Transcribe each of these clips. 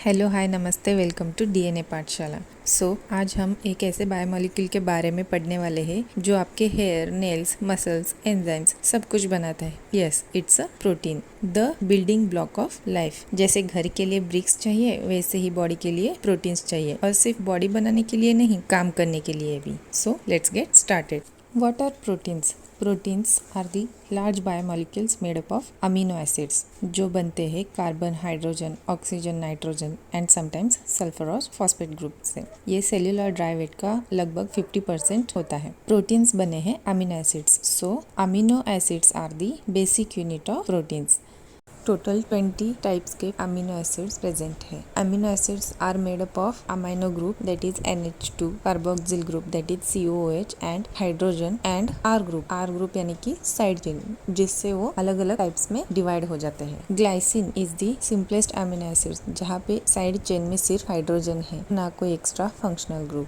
Hello hi नमस्ते, welcome to DNA पाठशाला। आज हम एक ऐसे बायोमोलिक्यूल के बारे में पढ़ने वाले हैं जो आपके हेयर, नेल्स, मसल्स, एंजाइम्स सब कुछ बनाता है। Yes, it's a protein, the building block of life. जैसे घर के लिए ब्रिक्स चाहिए, वैसे ही बॉडी के लिए प्रोटीन्स चाहिए, और सिर्फ बॉडी बनाने के लिए नहीं, काम करने के लिए भी। So let's get started. What are proteins? Proteins are the large biomolecules made up of amino acids जो बनते हैं carbon, hydrogen, oxygen, nitrogen and sometimes sulphur और फॉस्फेट ग्रुप से। ये सेल्यूलर ड्राई वेट का लगभग 50% होता है। प्रोटीन्स बने हैं amino acids. Amino acids are the basic unit of proteins. Total 20 types के अमीनो एसिड्स प्रेजेंट है। Amino acids are made up of amino group that is NH2, carboxyl group that is COOH and hydrogen and R group यानी कि side chain, जिससे वो अलग अलग types में divide हो जाते हैं। Glycine is the simplest amino acids, जहाँ पे साइड चेन में सिर्फ हाइड्रोजन है, ना कोई extra functional group.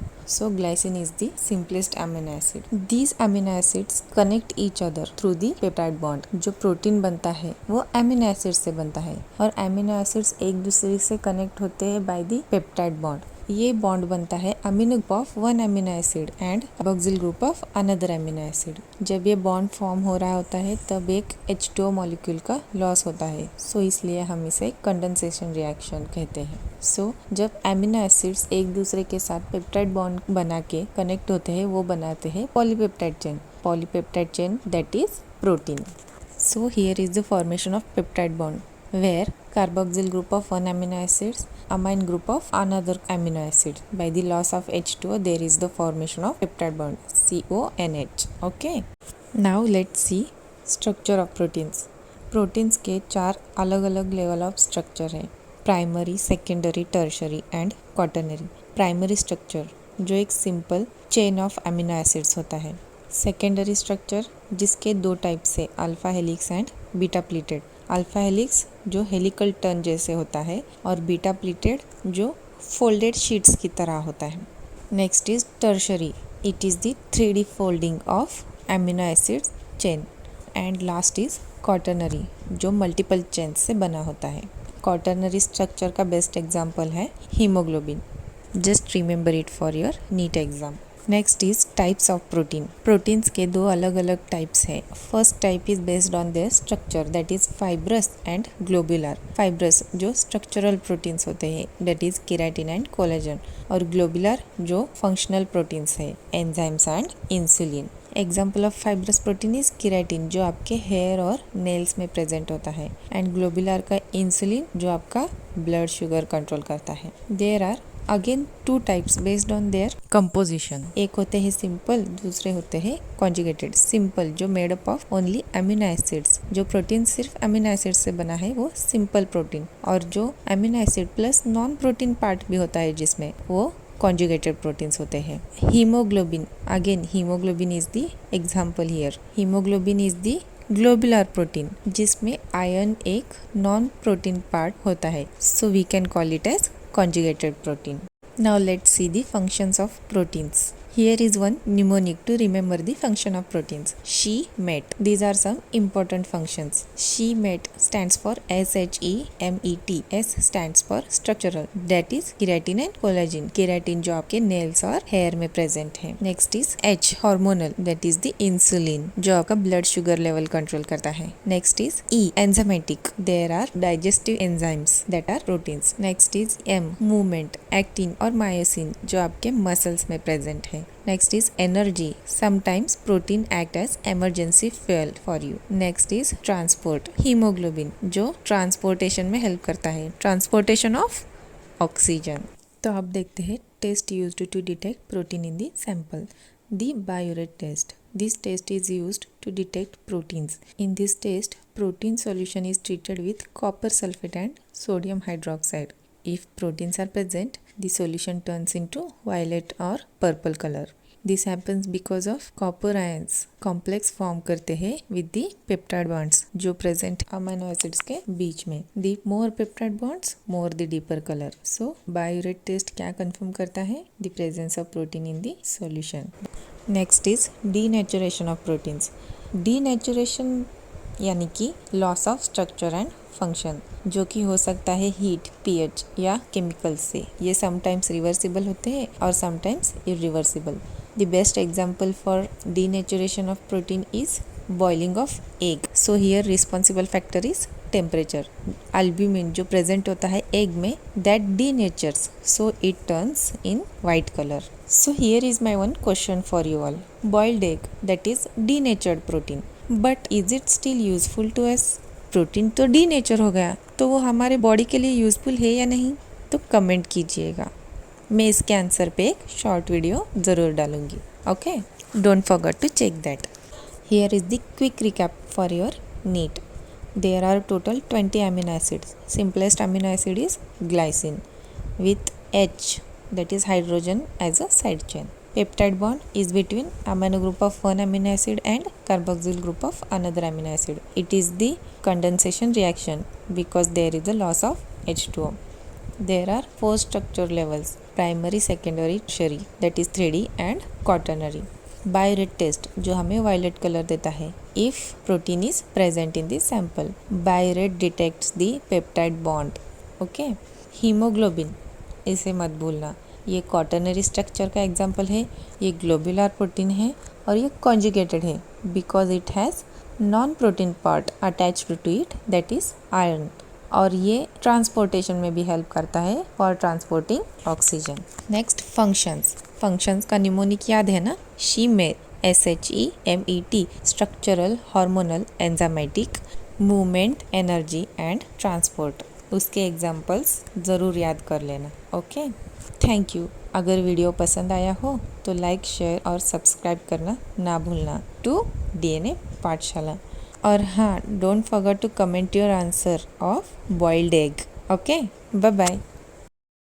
Glycine is the simplest amino acid. These amino acids connect each other through the peptide bond. जो प्रोटीन बनता है वो अमीनो एसिड से बनता है, और अमीनो एसिड्स एक दूसरे से कनेक्ट होते हैं बाय द पेप्टाइड बॉन्ड। ये बॉन्ड बनता है amino group of one amino acid and carboxyl group of another amino acid. जब ये बॉन्ड फॉर्म हो रहा होता है तब एक H2O मॉलिक्यूल का लॉस होता है, इसलिए हम इसे कंडेंसेशन रिएक्शन कहते हैं। जब अमीनो एसिड्स एक दूसरे के साथ पेप्टाइड बॉन्ड बना के कनेक्ट होते हैं, वो बनाते हैं polypeptide chain that is protein. Here is the formation of peptide bond where carboxyl group of one amino acids, amine group of another amino acid. By the loss of H2O, there is the formation of peptide bond CONH. Okay. Now let's see structure of proteins. Proteins के 4 अलग अलग level of structure है: primary, secondary, tertiary and quaternary. Primary structure जो एक simple chain of amino acids होता है। Secondary structure जिसके 2 types है, alpha helix and beta pleated. Alpha helix जो हेलिकल टर्न जैसे होता है, और बीटा प्लीटेड जो फोल्डेड शीट्स की तरह होता है। Next is tertiary, it is the 3D folding of amino acids chain. And last is quaternary जो मल्टीपल चेन से बना होता है। क्वाटरनरी स्ट्रक्चर का बेस्ट एग्जाम्पल है haemoglobin. Just remember it for your NEET exam. Next is types of protein. Proteins के 2 अलग अलग टाइप्स हैं। First type is based on their structure that is fibrous and globular. Fibrous जो structural proteins होते हैं that is keratin and collagen, और globular जो functional proteins है, enzymes and insulin. Example of fibrous protein is keratin जो आपके hair और nails में प्रेजेंट होता है, एंड ग्लोबुलर का इंसुलिन जो आपका ब्लड शुगर कंट्रोल करता है। There are again 2 types based on their composition. एक होते हैं सिंपल, दूसरे होते हैं कॉन्जुगेटेड। सिंपल जो made up of only amino acids, जो प्रोटीन सिर्फ अमीनो एसिड से बना है वो सिंपल प्रोटीन, और जो amino acid plus non protein part भी होता है जिसमें, वो कॉन्जुगेटेड प्रोटीन्स होते हैं। Haemoglobin, again haemoglobin is the example here. Haemoglobin is the globular protein जिसमें आयरन एक नॉन प्रोटीन पार्ट होता है, we can call it as conjugated protein. Now let's see the functions of proteins. Here is one mnemonic to remember the function of proteins. She met. These are some important functions. She met stands for SHEMET. S stands for structural. That is keratin and collagen. Keratin जो आपके nails और hair में present है. Next is H hormonal. That is the insulin जो आपका blood sugar level control करता है. Next is E enzymatic. There are digestive enzymes that are proteins. Next is M movement. Actin और myosin जो आपके muscles में present है. Next is energy. Sometimes protein act as emergency fuel for you. Next is transport. Hemoglobin जो transportation में help करता है, transportation of oxygen. तो आप देखते हैं test used to detect protein in the sample. The Biuret test. This test is used to detect proteins. In this test, protein solution is treated with copper sulfate and sodium hydroxide. If proteins are present, the solution turns into violet or purple color. This happens because of copper ions complex form करते हैं with the peptide bonds जो present amino acids के बीच में. The more peptide bonds, more the deeper color. Biuret test क्या confirm करता है? The presence of protein in the solution. Next is denaturation of proteins. Denaturation यानी कि loss of structure and function, जो कि हो सकता है हीट, पीएच या केमिकल से। ये समटाइम्स रिवर्सिबल होते हैं और sometimes irreversible. The best example for denaturation of protein is boiling of egg. So here responsible factor is temperature. Albumin जो प्रेजेंट होता है एग में, that denatures, so it turns in white colour. So here is my one question for you all. Boiled egg, that is denatured protein, but is it still useful to us? Protein तो denature हो गया, तो वो हमारे body के लिए useful है या नहीं? तो कमेंट कीजिएगा। मैं इसके आंसर पे एक शॉर्ट वीडियो ज़रूर डालूंगी। Okay, don't forget to check that. Here is the quick recap for your NEET. There are total 20 amino acids. Simplest amino acid is glycine with H, that is hydrogen as a side chain. Peptide bond is between amino group of one amino acid and carboxyl group of another amino acid. It is the condensation reaction because there is a loss of H2O. There are 4 structure levels: primary, secondary, tertiary, that is 3D, and quaternary. Bi-red test जो हमें violet color देता है if protein is present in the sample. Bi-red detects the peptide bond. Okay. Hemoglobin, इसे मत भूलना, ये quaternary structure का example है। ये ग्लोबुलर प्रोटीन है और ये कॉन्जुगेटेड है because it has non protein part attached to it, that is iron, और ये ट्रांसपोर्टेशन में भी हेल्प करता है for transporting oxygen. Next functions. Functions का निमोनिक याद है ना? SHEMET, SHEMET, structural, hormonal, enzymatic, movement, energy and transport. उसके एग्जाम्पल्स ज़रूर याद कर लेना। Okay, thank you. अगर वीडियो पसंद आया हो तो लाइक, शेयर और सब्सक्राइब करना ना भूलना टू DNA पाठशाला। और हाँ, don't forget to comment your answer of boiled egg. Okay, bye bye.